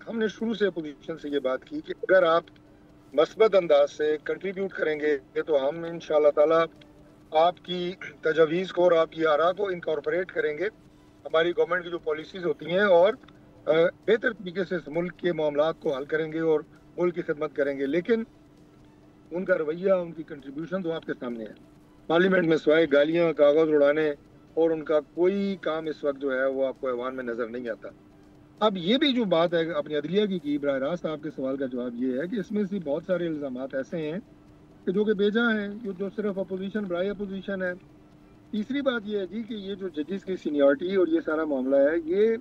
हमने शुरू से अपोजिशन से ये बात की कि अगर आप मस्बत अंदाज से कंट्रीब्यूट करेंगे तो हम इंशाअल्लाह ताला आपकी तजवीज़ को और आपकी आरा को इनकॉर्पोरेट करेंगे हमारी गवर्नमेंट की जो पॉलिसीज़ होती हैं, और बेहतर तरीके से इस मुल्क के मामलात को हल करेंगे और मुल्क की खिदमत करेंगे। लेकिन उनका रवैया, उनकी कंट्रीब्यूशन तो आपके सामने है। पार्लियामेंट में सिवाय गालियाँ, कागज़ उड़ाने और उनका कोई काम इस वक्त जो है वो आपको ऐवान में नज़र नहीं आता। अब ये भी जो बात है अपनी अदलिया की बराह रास्त आपके सवाल का जवाब ये है कि इसमें से बहुत सारे इल्ज़ामात ऐसे हैं कि जो कि बेजा हैं, जो सिर्फ अपोजिशन बराए अपोजिशन है। तीसरी बात ये है जी कि ये जो जजेस की सीनियरिटी और ये सारा मामला है, ये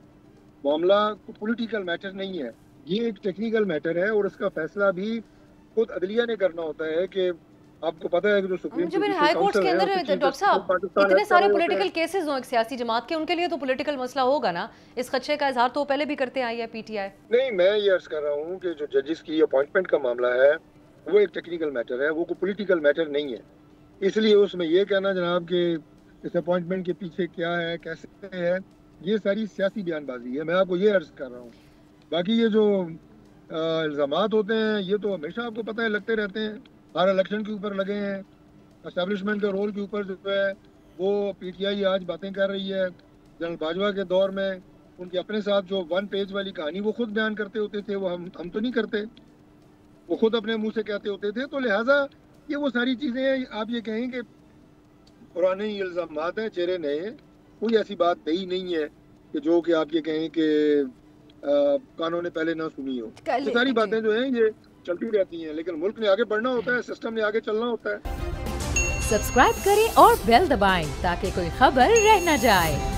मामला पॉलिटिकल मैटर नहीं है, ये एक टेक्निकल मैटर है और इसका फैसला भी खुद अदलिया ने करना होता है। कि आपको पता है कि जो सुप्रीम मुझे मेरे हाई कोर्ट्स के अंदर डॉक्टर साहब इतने सारे पॉलिटिकल केसेस हो एक सियासी जमात के, उनके लिए तो पॉलिटिकल मसला होगा ना। इस खदशे का इजहार तो पहले भी करते आई है पीटीआई। नहीं, मैं ये अर्ज कर रहा हूँ कि जो जजेस की अपॉइंटमेंट का मामला है वो एक टेक्निकल मैटर है, वो कोई पॉलिटिकल मैटर नहीं है। इसलिए उसमें ये कहना जनाब कि इस अपॉइंटमेंट के पीछे क्या है, कैसे है, ये सारी सियासी बयानबाजी है। मैं आपको ये अर्ज कर रहा हूँ। बाकी ये जो इल्ज़ामात होते हैं ये तो हमेशा आपको पता है लगते रहते हैं, हर इलेक्शन के ऊपर लगे हैं। एस्टेब्लिशमेंट के रोल के ऊपर जो है वो पीटीआई आज बातें कर रही है। जनरल बाजवा के दौर में उनके अपने साथ जो 1 पेज वाली कहानी वो खुद बयान करते होते थे, वो हम तो नहीं करते, वो खुद अपने मुंह से कहते होते थे। तो लिहाजा ये वो सारी चीज़ें हैं। आप ये कहें कि पुराने ही इल्ज़ामात हैं, चेहरे नए, कोई ऐसी बात नहीं है कि जो कि आप ये कहें कि कानों ने पहले ना सुनी हो। ये सारी बातें जो हैं ये चलती रहती हैं, लेकिन मुल्क ने आगे बढ़ना होता है, सिस्टम ने आगे चलना होता है। सब्सक्राइब करें और बेल दबाएं ताकि कोई खबर रह न जाए।